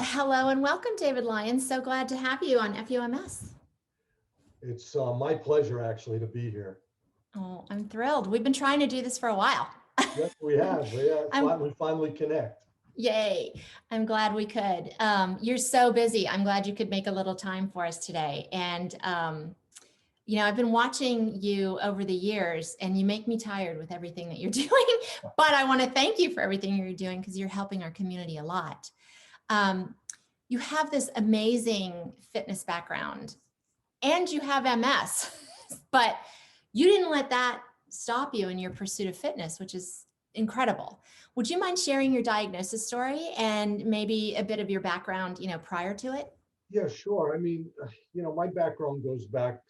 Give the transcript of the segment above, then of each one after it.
Hello and welcome, David Lyons. So glad to have you on FUMS. It's my pleasure actually to be here. Oh, I'm thrilled. We've been trying to do this for a while. Yes, we have. I'm We finally connect. Yay. I'm glad we could. You're so busy. I'm glad you could make a little time for us today. And I've been watching you over the years and you make me tired with everything that you're doing, but I want to thank you for everything you're doing because you're helping our community a lot. You have this amazing fitness background and you have MS, but you didn't let that stop you in your pursuit of fitness, which is incredible. Would you mind sharing your diagnosis story and maybe a bit of your background, prior to it? Yeah, sure. I mean, my background goes back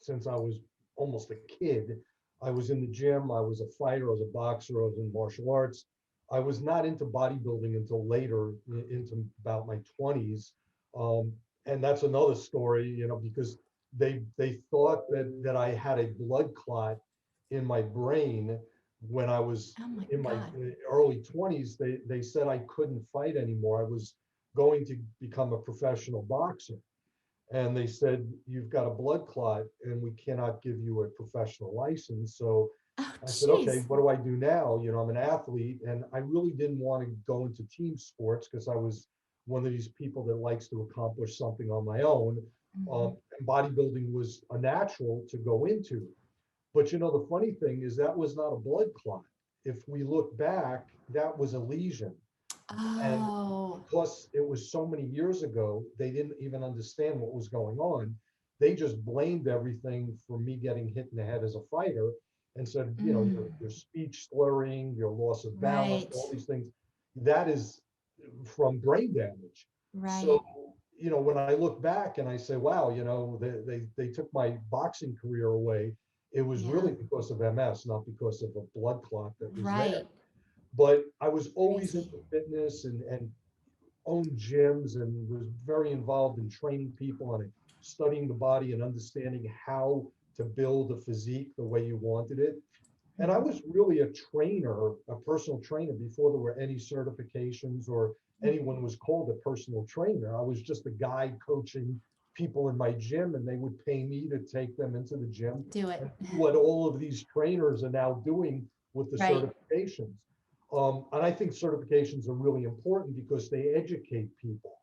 since I was almost a kid. I was in the gym. I was a fighter. I was a boxer. I was in martial arts. I was not into bodybuilding until later, into about my 20s. Um, and that's another story, because they thought that I had a blood clot in my brain when I was Oh my in my God. early 20s. They said I couldn't fight anymore. I was going to become a professional boxer. And they said, you've got a blood clot and we cannot give you a professional license. So Oh, I said, okay, geez. what do I do now? I'm an athlete and I really didn't want to go into team sports because I was one of these people that likes to accomplish something on my own. Mhm. And bodybuilding was a natural to go into. But the funny thing is that was not a blood clot. If we look back, that was a lesion. And Oh, because it was so many years ago, they didn't even understand what was going on. They just blamed everything for me getting hit in the head as a fighter and said, your speech slurring, your loss of balance, right, all these things, that is from brain damage. So, right. when I look back and I say, wow, they took my boxing career away, it was Yeah, really because of MS, not because of a blood clot that was there. right. But I was always Crazy. into fitness and owned gyms and was very involved in training people and studying the body and understanding how to build a physique the way you wanted it. And I Mhm. was really a trainer, a personal trainer, before there were any certifications or anyone was called a personal trainer. I was just a guy coaching people in my gym, and they would pay me to take them into the gym Do it. and do what all of these trainers are now doing with the Right. certifications. And I think certifications are really important because they educate people.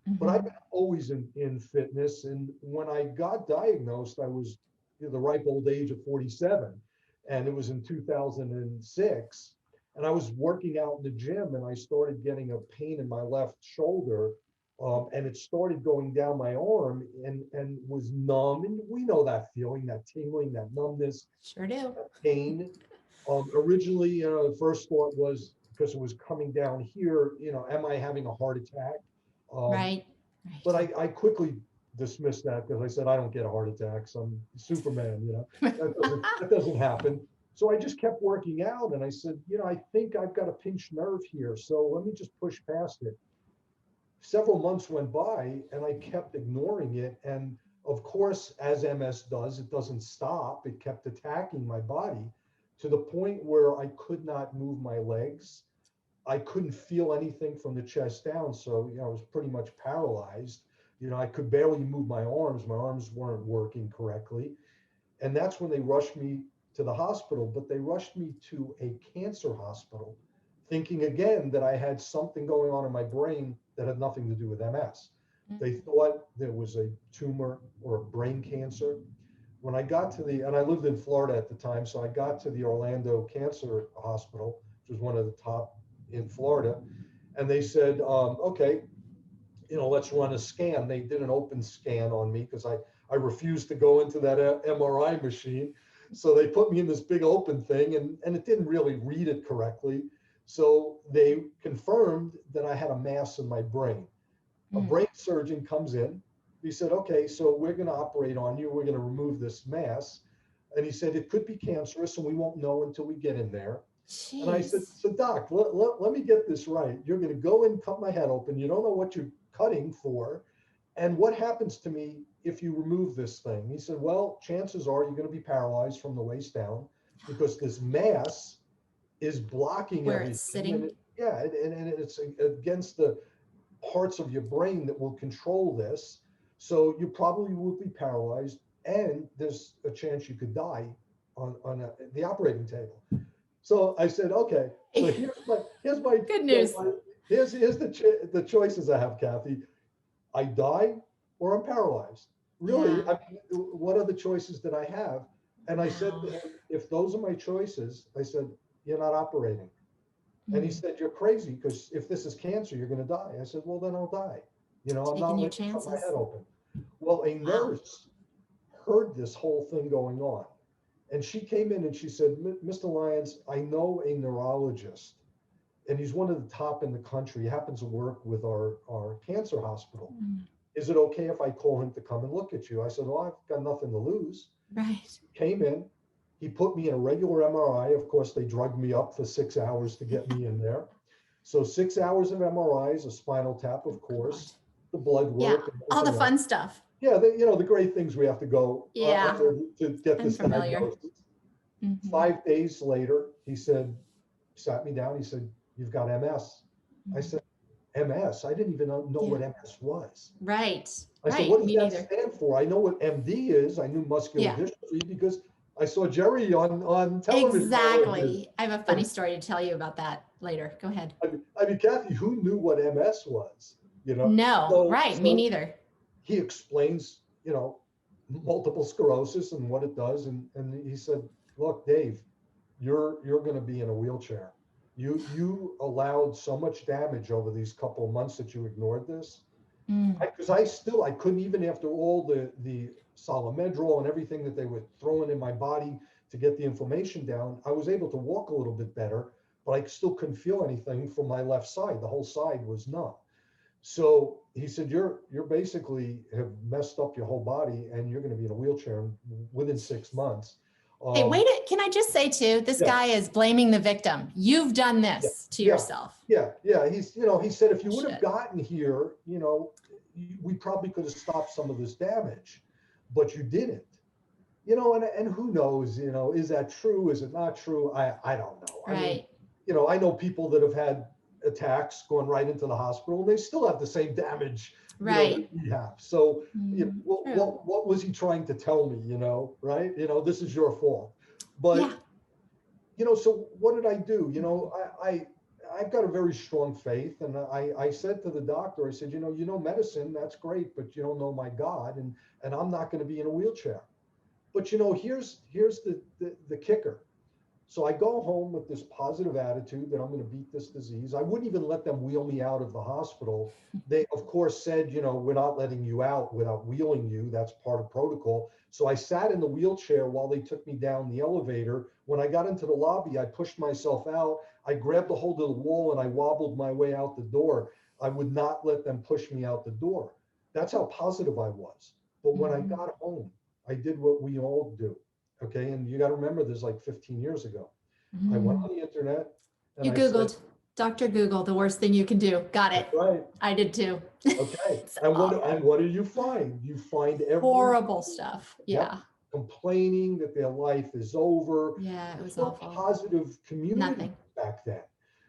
But I've Mhm. been always in fitness. And when I got diagnosed, I was the ripe old age of 47. And it was in 2006. And I was working out in the gym and I started getting a pain in my left shoulder. And it started going down my arm and was numb. And we know that feeling, that tingling, that numbness, Sure do. that pain. Originally, the first thought was because it was coming down here, am I having a heart attack? Um, Right. but Right. I quickly dismissed that because I said I don't get a heart attack. So I'm Superman, that doesn't happen. So I just kept working out, and I said, I think I've got a pinched nerve here. So let me just push past it. Several months went by, and I kept ignoring it. And of course, as MS does, it doesn't stop. It kept attacking my body to the point where I could not move my legs. I couldn't feel anything from the chest down. So, I was pretty much paralyzed. I could barely move my arms. My arms weren't working correctly. And that's when they rushed me to the hospital, but they rushed me to a cancer hospital, thinking again that I had something going on in my brain that had nothing to do with MS. They thought there was a tumor or a brain cancer. When I got to and I lived in Florida at the time, so I got to the Orlando Cancer Hospital, which was one of the top in Florida, and they said, okay, let's run a scan. They did an open scan on me because I refused to go into that MRI machine. So they put me in this big open thing and it didn't really read it correctly. So they confirmed that I had a mass in my brain. A Mm. brain surgeon comes in. He said, okay, so we're going to operate on you. We're going to remove this mass. And he said, it could be cancerous and we won't know until we get in there. And I said, Jeez. so doc, let me get this right. You're going to go and cut my head open. You don't know what you're cutting for. And what happens to me if you remove this thing? He said, well, chances are you're going to be paralyzed from the waist down because this mass is blocking Where it's everything. sitting. And it's against the parts of your brain that will control this. So you probably will be paralyzed, and there's a chance you could die on the operating table. So I said, okay. So here's my Good news. Here's the choices I have, Kathy. I die or I'm paralyzed. Really, Yeah. I mean, what are the choices that I have? And I said to him, if those are my choices, I said, you're not operating. And he said, you're crazy, because if this is cancer, you're going to die. I said, well, then I'll die. You know, I'm Taking not your going to cut my chances. head open. Well, a Wow. nurse heard this whole thing going on. And she came in and she said, Mr. Lyons, I know a neurologist, and he's one of the top in the country. He happens to work with our cancer hospital. Is it okay if I call him to come and look at you? I said, well, I've got nothing to lose. Right. Came in, he put me in a regular MRI. Of course, they drugged me up for 6 hours to get me in there. So 6 hours of MRIs, a spinal tap, of course, the blood work. Yeah, all the fun stuff. Yeah, the great things we have to go Yeah. to get this familiar. diagnosis. 5 days later, he sat me down. He said, you've got MS. I said, MS? I didn't even know what MS was. Right. I said, what does that stand for? I know what MD is. I knew muscular dystrophy because I saw Jerry on television. Exactly. I have a funny story to tell you about that later. Go ahead. I mean, Kathy, who knew what MS was? You know? No, right. Me neither. He explains, multiple sclerosis and what it does. And he said, look, Dave, you're going to be in a wheelchair. You allowed so much damage over these couple of months that you ignored this. Because I couldn't, even after all the Solomedrol and everything that they were throwing in my body to get the inflammation down, I was able to walk a little bit better, but I still couldn't feel anything from my left side. The whole side was numb. So he said, you're basically have messed up your whole body, and you're going to be in a wheelchair within 6 months. Hey, can I just say too, this guy is blaming the victim. You've done this to yourself. Yeah. He's, he said, if you would have gotten here, we probably could have stopped some of this damage, but you didn't, and who knows, is that true? Is it not true? I don't know. Right. I mean, I know people that have had attacks going right into the hospital, and they still have the same damage. Right. That we have. So what was he trying to tell me, right? This is your fault. But, so what did I do? I've got a very strong faith. And I said to the doctor, I said, medicine, that's great, but you don't know my God. And I'm not going to be in a wheelchair. But, here's the kicker. So I go home with this positive attitude that I'm going to beat this disease. I wouldn't even let them wheel me out of the hospital. They, of course, said, we're not letting you out without wheeling you. That's part of protocol. So I sat in the wheelchair while they took me down the elevator. When I got into the lobby, I pushed myself out. I grabbed a hold of the wall and I wobbled my way out the door. I would not let them push me out the door. That's how positive I was. But when I got home, I did what we all do. Okay. And you got to remember, this is like 15 years ago. I went on the internet. And you Googled Dr. Google, the worst thing you can do. Got it. Right. I did too. Okay. And what do you find? You find horrible stuff. Yeah. Complaining that their life is over. Yeah. It was no awful. Positive community back then.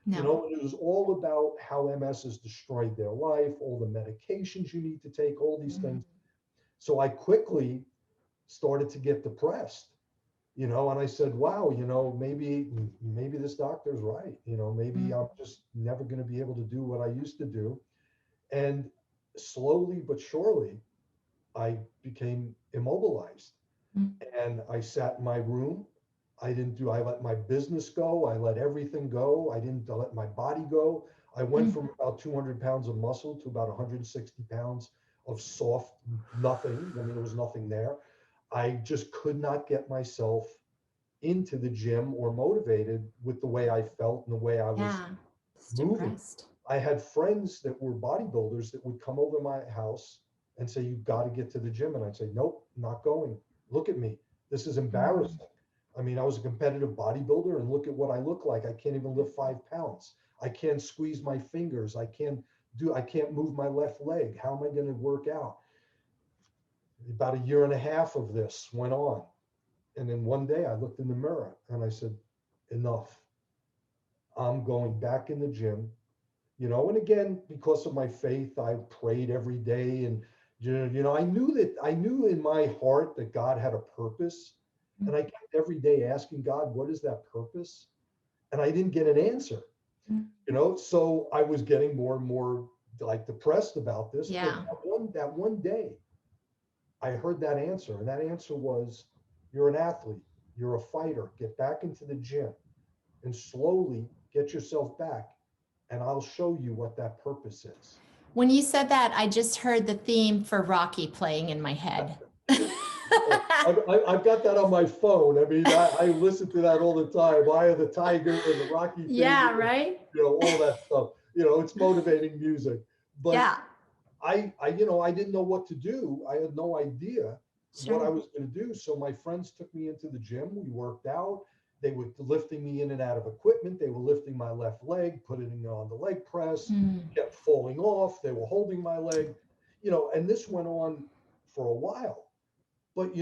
No. It was all about how MS has destroyed their life, all the medications you need to take, all these things. So I quickly started to get depressed. And I said, wow, maybe this doctor's right. Maybe I'm just never going to be able to do what I used to do. And slowly but surely, I became immobilized. And I sat in my room. I let my business go. I let everything go. I didn't let my body go. I went from about 200 pounds of muscle to about 160 pounds of soft nothing. I mean, there was nothing there. I just could not get myself into the gym or motivated with the way I felt and the way I was moving. Depressed. I had friends that were bodybuilders that would come over to my house and say, you've got to get to the gym. And I'd say, nope, not going. Look at me. This is embarrassing. I mean, I was a competitive bodybuilder, and look at what I look like. I can't even lift 5 pounds. I can't squeeze my fingers. I can't move my left leg. How am I going to work out? About 1.5 years of this went on. And then one day I looked in the mirror and I said, enough. I'm going back in the gym. you know, and again, because of my faith, I prayed every day. And, I knew in my heart that God had a purpose. And I kept every day asking God, what is that purpose? And I didn't get an answer, so I was getting more and more like depressed about this. Yeah. But that one day, I heard that answer, and that answer was, you're an athlete, you're a fighter, get back into the gym and slowly get yourself back, and I'll show you what that purpose is. When you said that, I just heard the theme for Rocky playing in my head. I've got that on my phone. I mean, I listen to that all the time. Eye of the Tiger and the Rocky theme. Yeah, right? All that stuff. It's motivating music. But yeah. I didn't know what to do. I had no idea what I was going to do. So my friends took me into the gym. We worked out. They were lifting me in and out of equipment. They were lifting my left leg, putting it on the leg press, kept falling off. They were holding my leg, and this went on for a while. But,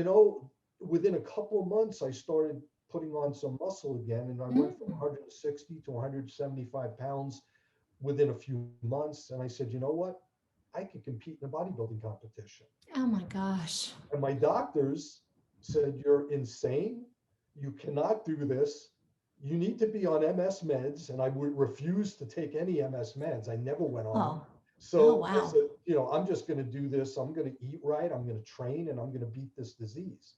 within a couple of months, I started putting on some muscle again. And I went from 160 to 175 pounds within a few months. And I said, you know what? I could compete in a bodybuilding competition. Oh my gosh. And my doctors said, you're insane. You cannot do this. You need to be on MS meds. And I would refuse to take any MS meds. I never went on. So I said, I'm just going to do this. I'm going to eat right. I'm going to train, and I'm going to beat this disease.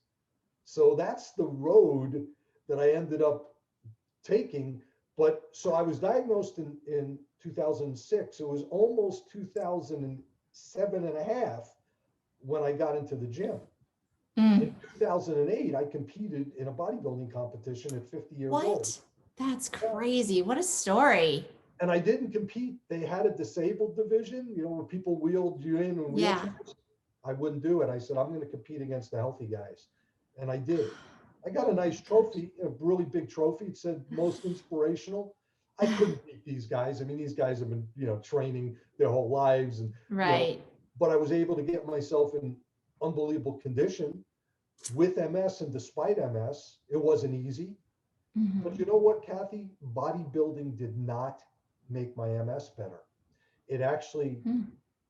So that's the road that I ended up taking. But so I was diagnosed in 2006. It was almost 2007 and a half when I got into the gym. In 2008, I competed in a bodybuilding competition at 50 years old. That's crazy. What a story. And I didn't compete. They had a disabled division, where people wheeled you in and wheelchairs. I wouldn't do it. I said, I'm going to compete against the healthy guys. And I did. I got a nice trophy, a really big trophy. It said Most Inspirational. I couldn't beat these guys. I mean, these guys have been, training their whole lives. And but I was able to get myself in unbelievable condition with MS, and despite MS, it wasn't easy. But you know what, Kathy? Bodybuilding did not make my MS better. It actually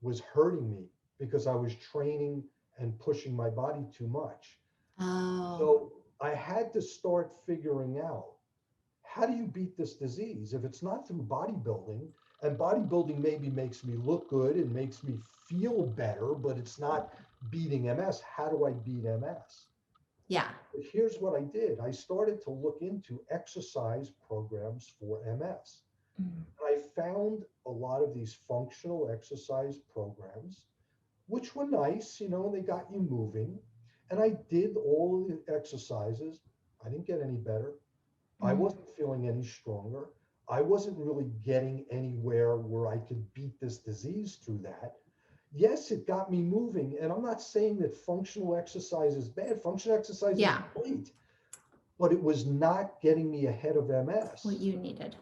was hurting me because I was training and pushing my body too much. So I had to start figuring out, how do you beat this disease? If it's not through bodybuilding, and bodybuilding maybe makes me look good and makes me feel better, but it's not beating MS. How do I beat MS? Yeah. But here's what I did. I started to look into exercise programs for MS. And I found a lot of these functional exercise programs, which were nice, they got you moving. And I did all of the exercises. I didn't get any better. I wasn't feeling any stronger. I wasn't really getting anywhere where I could beat this disease through that. Yes, it got me moving. And I'm not saying that functional exercise is bad. Functional exercise is great. But it was not getting me ahead of MS. What you needed.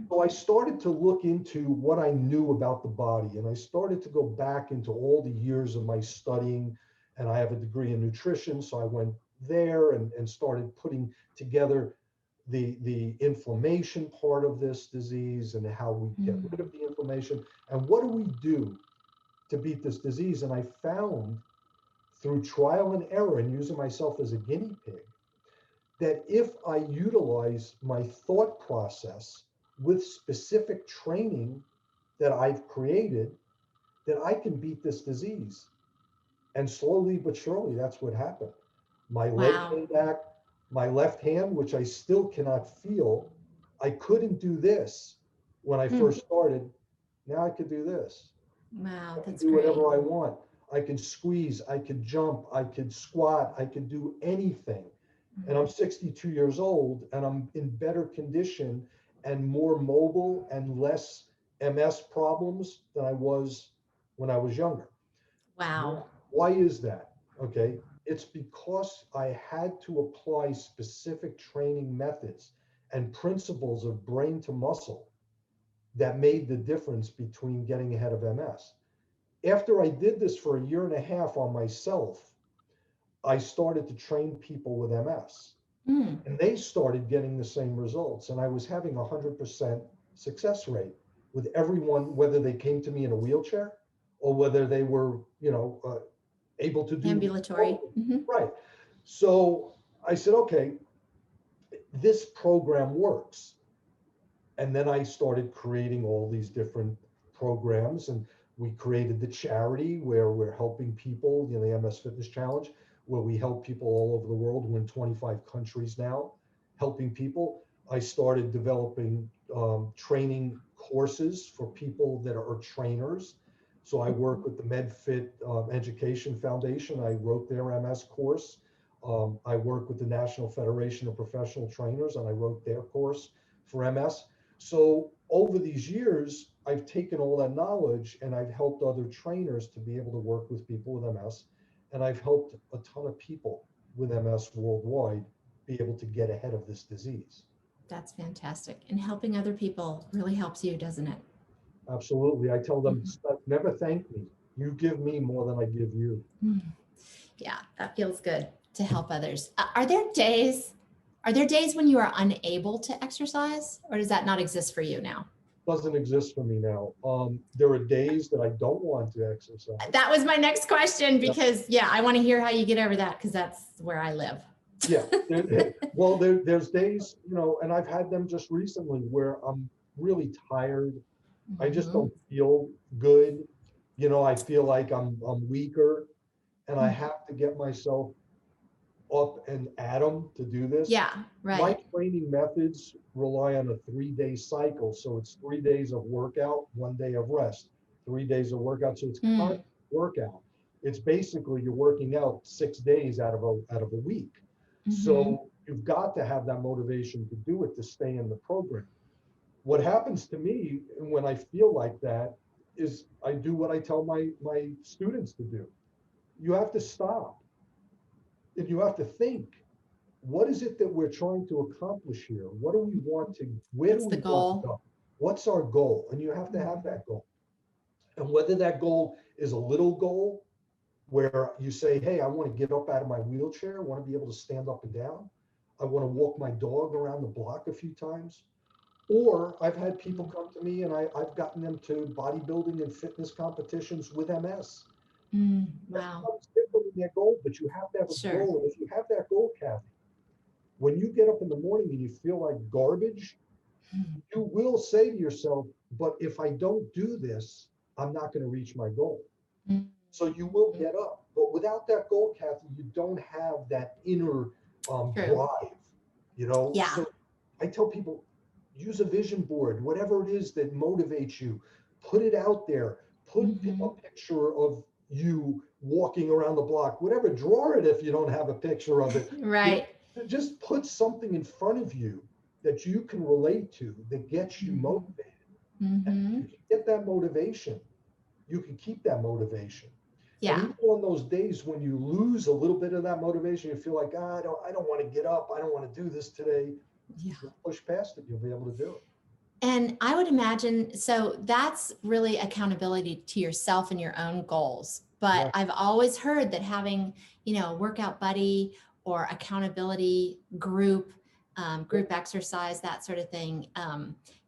So I started to look into what I knew about the body, and I started to go back into all the years of my studying, and I have a degree in nutrition. So I went there and started putting together the inflammation part of this disease and how we get rid of the inflammation and what do we do to beat this disease. And I found through trial and error and using myself as a guinea pig, that if I utilize my thought process with specific training that I've created, that I can beat this disease. And slowly but surely, that's what happened. My leg came back, my left hand, which I still cannot feel. I couldn't do this when I first started. Now I could do this. Wow, I can do whatever I want. I can squeeze, I could jump, I could squat, I could do anything. And I'm 62 years old and I'm in better condition and more mobile and less MS problems than I was when I was younger. Wow. Why is that? Okay. It's because I had to apply specific training methods and principles of brain to muscle that made the difference between getting ahead of MS. After I did this for a year and a half on myself, I started to train people with MS. And they started getting the same results. And I was having 100% success rate. with everyone, whether they came to me in a wheelchair or whether they were, able to do Ambulatory. right. So I said, okay, this program works. And then I started creating all these different programs, and we created the charity where we're helping people, the MS Fitness Challenge, where we help people all over the world. We're in 25 countries now, helping people. I started developing training courses for people that are trainers. So I work with the MedFit Education Foundation. I wrote their MS course. I work with the National Federation of Professional Trainers, and I wrote their course for MS. So over these years, I've taken all that knowledge and I've helped other trainers to be able to work with people with MS. And I've helped a ton of people with MS worldwide be able to get ahead of this disease. That's fantastic. And helping other people really helps you, doesn't it? Absolutely. I tell them, never thank me. You give me more than I give you. Yeah, that feels good to help others. Are there days when you are unable to exercise, or does that not exist for you now? Doesn't exist for me now. There are days that I don't want to exercise. That was my next question, because I want to hear how you get over that, because that's where I live. Yeah. Well, there's days, and I've had them just recently where I'm really tired. I just don't feel good. I feel like I'm weaker, and I have to get myself up and at them to do this. Yeah, right. My training methods rely on a 3-day cycle. So it's 3 days of workout, 1 day of rest, 3 days of workout. So it's constant workout. It's basically you're working out 6 days out of a week. So you've got to have that motivation to do it, to stay in the program. What happens to me when I feel like that is I do what I tell my students to do. You have to stop. And you have to think, what is it that we're trying to accomplish here? What do we want to, where do we want to go? What's our goal? And you have to have that goal. And whether that goal is a little goal where you say, hey, I want to get up out of my wheelchair. I want to be able to stand up and down. I want to walk my dog around the block a few times. Or I've had people come to me and I've gotten them to bodybuilding and fitness competitions with MS. Wow. That's different than their goal, but you have to have a goal. And if you have that goal, Kathy, when you get up in the morning and you feel like garbage, you will say to yourself, but if I don't do this, I'm not going to reach my goal. So you will get up. But without that goal, Kathy, you don't have that inner drive, Yeah. So I tell people, use a vision board, whatever it is that motivates you, put it out there, put a picture of you walking around the block, whatever, draw it if you don't have a picture of it. Right. Just put something in front of you that you can relate to, that gets you motivated. And if you get that motivation, you can keep that motivation. Yeah. And even on those days when you lose a little bit of that motivation, you feel like, I don't want to get up. I don't want to do this today. Yeah. You'll push past it. You'll be able to do it. And I would imagine, so that's really accountability to yourself and your own goals. But I've always heard that having, a workout buddy or accountability group, group exercise, that sort of thing,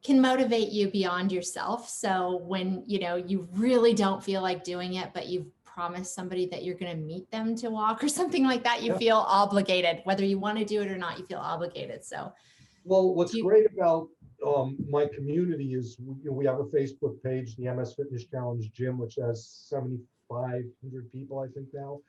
can motivate you beyond yourself. So when, you really don't feel like doing it, but you've promised somebody that you're going to meet them to walk or something like that, you feel obligated, whether you want to do it or not, you feel obligated. So, well, what's great about my community is we have a Facebook page, the MS Fitness Challenge Gym, which has 7,500 people, I think now.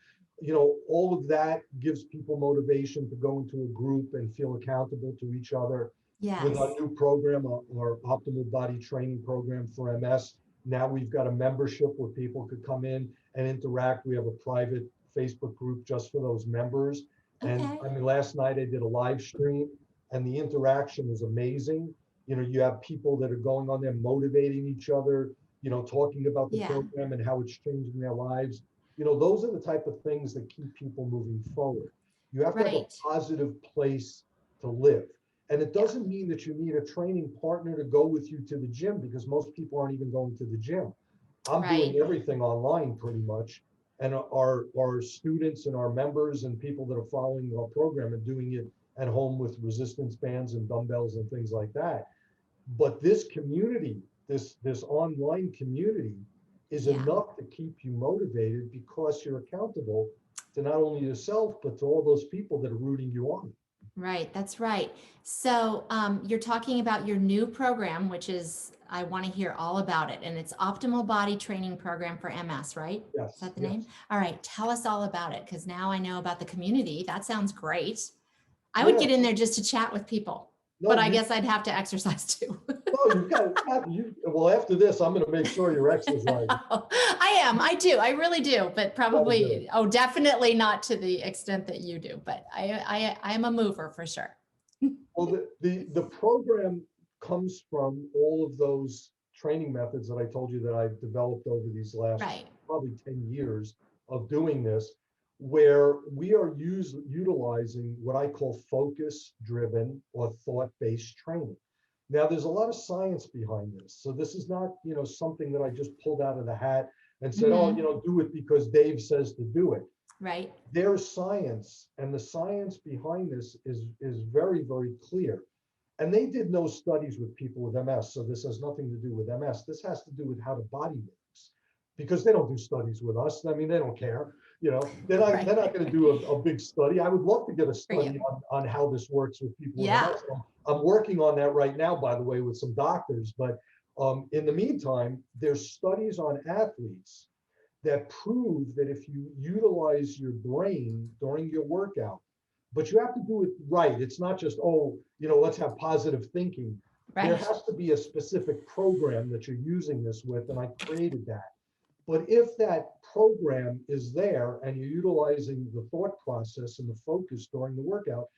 All of that gives people motivation to go into a group and feel accountable to each other. Yes. With our new program, our optimal body training program for MS, now we've got a membership where people could come in and interact. We have a private Facebook group just for those members. Okay. And I mean, last night I did a live stream and the interaction is amazing. You have people that are going on there motivating each other, talking about the program and how it's changing their lives. Those are the type of things that keep people moving forward. You have to have a positive place to live. And it doesn't mean that you need a training partner to go with you to the gym, because most people aren't even going to the gym. I'm doing everything online pretty much. And our students and our members and people that are following our program are doing it at home with resistance bands and dumbbells and things like that. But this community this online community is Yeah. enough to keep you motivated because you're accountable to not only yourself, but to all those people that are rooting you on. Right, that's right. So you're talking about your new program, which is, I want to hear all about it. And it's Optimal Body Training Program for MS, right? Is Yes, that the yes. name? All right, tell us all about it, because now I know about the community. That sounds great. I would Yeah. get in there just to chat with people, but No, I you guess I'd have to exercise too. no, you got you. Well, after this, I'm going to make sure you're exercising. I am. I do. I really do. But Gotta do it. probably, oh, definitely not to the extent that you do. But I am a mover for sure. Well, the program comes from all of those training methods that I told you that I've developed over these last Right. probably 10 years of doing this, where we are utilizing what I call focus-driven or thought-based training. Now, there's a lot of science behind this. So this is not, something that I just pulled out of the hat and said, oh, Mhm. do it because Dave says to do it. Right. There's science, and the science behind this is very, very clear. And they did no studies with people with MS, so this has nothing to do with MS. This has to do with how the body works, because they don't do studies with us. I mean, they don't care. They're not going to do a big study. I would love to get a For you. study on how this works with people with Yeah. MS. I'm working on that right now, by the way, with some doctors. But in the meantime, there's studies on athletes that prove that if you utilize your brain during your workout, but you have to do it right. It's not just, oh, let's have positive thinking. There Right. has to be a specific program that you're using this with, and I created that. But if that program is there and you're utilizing the thought process and the focus during the workout,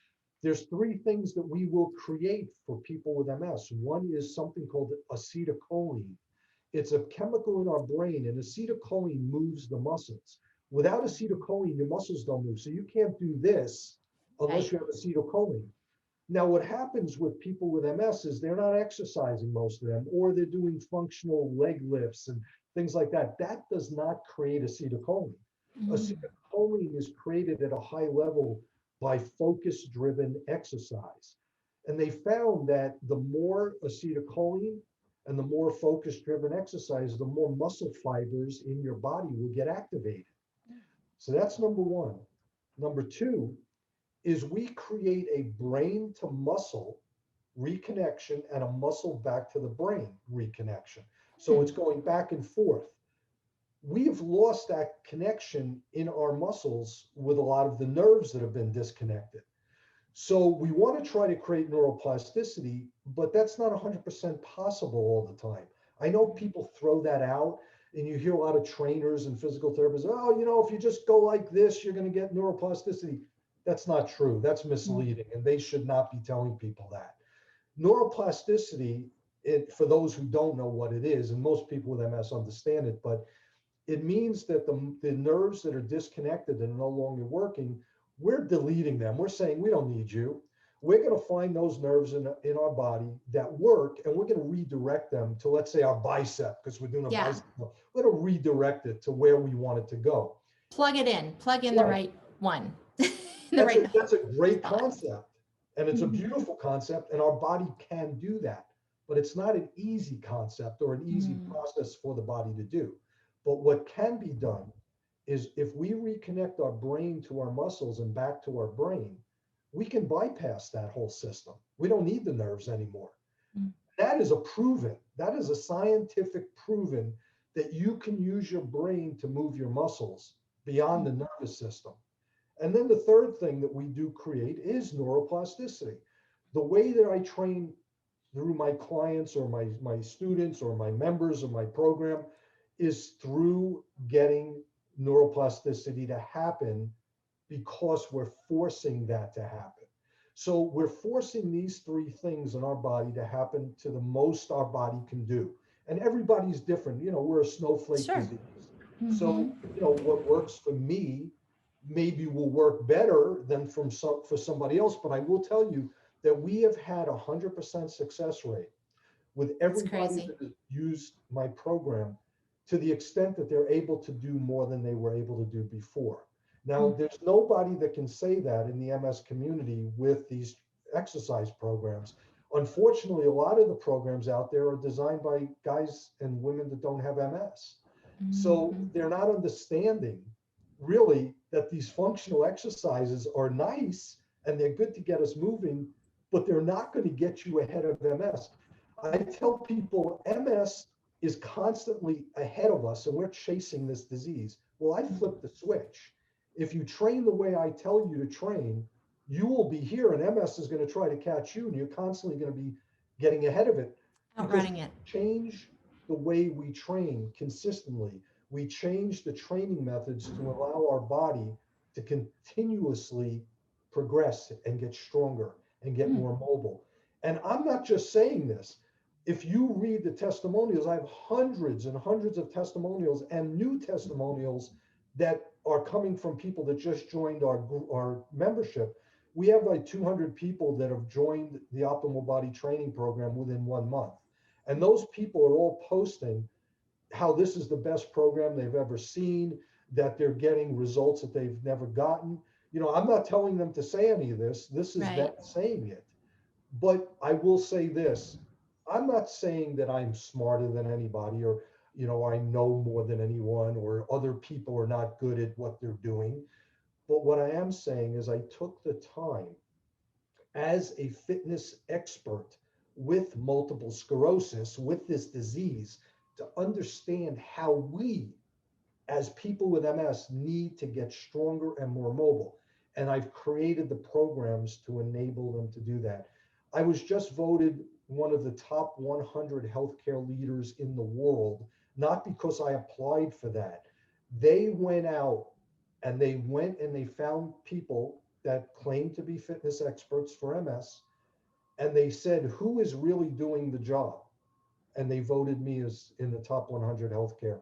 there's three things that we will create for people with MS. One is something called acetylcholine. It's a chemical in our brain, and acetylcholine moves the muscles. Without acetylcholine, your muscles don't move. So you can't do this unless Right. you have acetylcholine. Now, what happens with people with MS is they're not exercising, most of them, or they're doing functional leg lifts and things like that. That does not create acetylcholine. Mm. Acetylcholine is created at a high level by focus-driven exercise. And they found that the more acetylcholine and the more focus-driven exercise, the more muscle fibers in your body will get activated. So that's number one. Number two is we create a brain to muscle reconnection and a muscle back to the brain reconnection. So it's going back and forth. We've lost that connection in our muscles with a lot of the nerves that have been disconnected. So we want to try to create neuroplasticity, but that's not 100% possible all the time. I know people throw that out, and you hear a lot of trainers and physical therapists, oh, if you just go like this, you're going to get neuroplasticity. That's not true. That's misleading, and they should not be telling people that. Neuroplasticity, for those who don't know what it is, and most people with MS understand it, but it means that the nerves that are disconnected and no longer working, we're deleting them. We're saying, we don't need you. We're going to find those nerves in our body that work, and we're going to redirect them to, let's say, our bicep, because we're doing a Yeah. bicep. We're going to redirect it to where we want it to go. Plug it in. Plug in the right one. That's a great spot. concept, and it's a beautiful concept, and our body can do that. But it's not an easy concept or an easy process for the body to do. But what can be done is if we reconnect our brain to our muscles and back to our brain, we can bypass that whole system. We don't need the nerves anymore. That is that is a scientific proven that you can use your brain to move your muscles beyond the nervous system. And then the third thing that we do create is neuroplasticity. The way that I train through my clients or my students or my members of my program is through getting neuroplasticity to happen, because we're forcing that to happen. So we're forcing these three things in our body to happen to the most our body can do. And everybody's different. We're a snowflake disease. So, what works for me maybe will work better than for somebody else. But I will tell you that we have had 100% success rate with everybody that has used my program, to the extent that they're able to do more than they were able to do before. Now, there's nobody that can say that in the MS community with these exercise programs. unfortunately, a lot of the programs out there are designed by guys and women that don't have MS. So they're not understanding really that these functional exercises are nice and they're good to get us moving, but they're not going to get you ahead of MS. I tell people MS is constantly ahead of us and we're chasing this disease. Well, I flipped the switch. If you train the way I tell you to train, you will be here and MS is going to try to catch you and you're constantly going to be getting ahead of it. Outrunning it. Change the way we train consistently. We change the training methods to allow our body to continuously progress and get stronger and get more mobile. And I'm not just saying this. If you read the testimonials, I have hundreds and hundreds of testimonials and new testimonials that are coming from people that just joined our membership. We have like 200 people that have joined the Optimal Body Training Program within 1 month. And those people are all posting how this is the best program they've ever seen, that they're getting results that they've never gotten. You know, I'm not telling them to say any of this. This is them saying it. But I will say this. I'm not saying that I'm smarter than anybody or, you know, I know more than anyone or other people are not good at what they're doing. But what I am saying is I took the time as a fitness expert with multiple sclerosis, with this disease, to understand how we, as people with MS, need to get stronger and more mobile. And I've created the programs to enable them to do that. I was just voted one of the top 100 healthcare leaders in the world, not because I applied for that. They went out and they found people that claim to be fitness experts for MS. And they said, who is really doing the job? And they voted me as in the top 100 healthcare.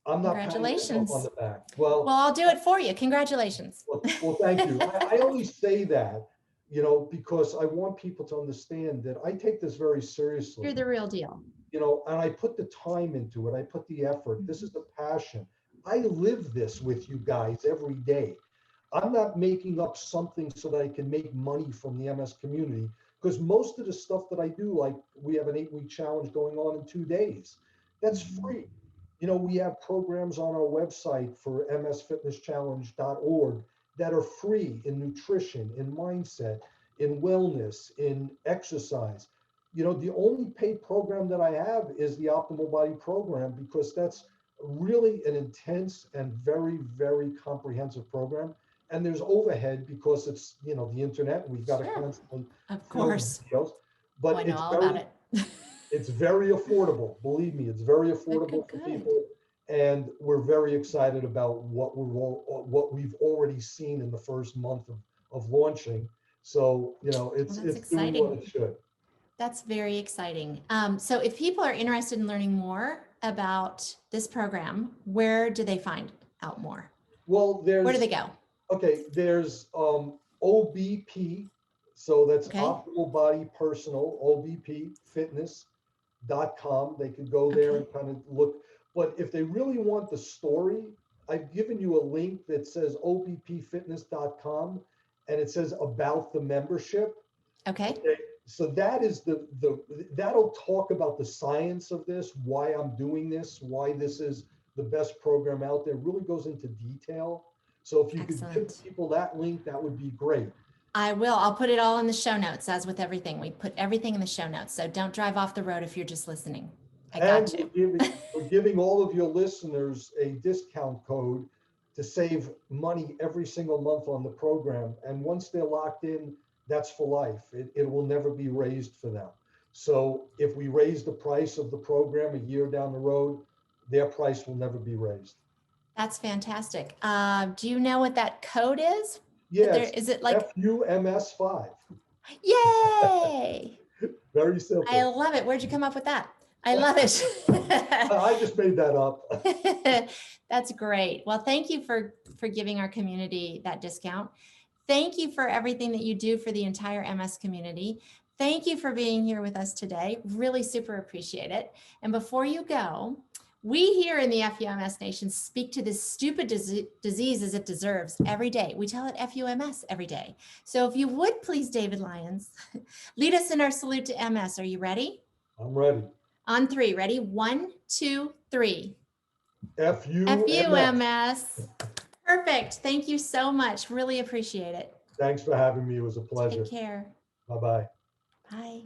I'm not patting myself on the back. Well, I'll do it for you. Congratulations. Well, thank you. I only say that, you know, because I want people to understand that I take this very seriously. You're the real deal. You know, and I put the time into it. I put the effort. This is the passion. I live this with you guys every day. I'm not making up something so that I can make money from the MS community, because most of the stuff that I do, like we have an 8-week challenge going on in 2 days, that's free. You know, we have programs on our website for msfitnesschallenge.org that are free in nutrition, in mindset, in wellness, in exercise. You know, the only paid program that I have is the Optimal Body program, because that's really an intense and very, very comprehensive program. And there's overhead because it's, you know, the internet. We've got to constantly, of course, videos, but I know all about it. It's very affordable. Believe me, it's very affordable for people. And we're very excited about what we've already seen in the first month of launching. So, you know, it's doing what it should. That's very exciting. So if people are interested in learning more about this program, where do they find out more? Well, where do they go? Okay, there's OBP, so that's Optimal Body Personal, obpfitness.com. They can go there and kind of look. But if they really want the story, I've given you a link that says obpfitness.com, and it says about the membership. Okay. So that is that'll talk about the science of this, why I'm doing this, why this is the best program out there. It really goes into detail. So if you could give people that link, that would be great. I will. I'll put it all in the show notes, as with everything. We put everything in the show notes. So don't drive off the road if you're just listening. I got you. We're giving all of your listeners a discount code to save money every single month on the program. And once they're locked in, that's for life. It will never be raised for them. So if we raise the price of the program a year down the road, their price will never be raised. That's fantastic. Do you know what that code is? Yes. Is it like FUMS5? Yay! Very simple. I love it. Where'd you come up with that? I love it. I just made that up. That's great. Well, thank you for giving our community that discount. Thank you for everything that you do for the entire MS community. Thank you for being here with us today. Really super appreciate it. And before you go, We here in the FUMS Nation speak to this stupid disease as it deserves every day. We tell it FUMS every day. So if you would please, David Lyons, lead us in our salute to MS. Are you ready? I'm ready. On three. Ready? 1, 2, 3. FUMS. FUMS. Perfect. Thank you so much. Really appreciate it. Thanks for having me. It was a pleasure. Take care. Bye-bye. Bye.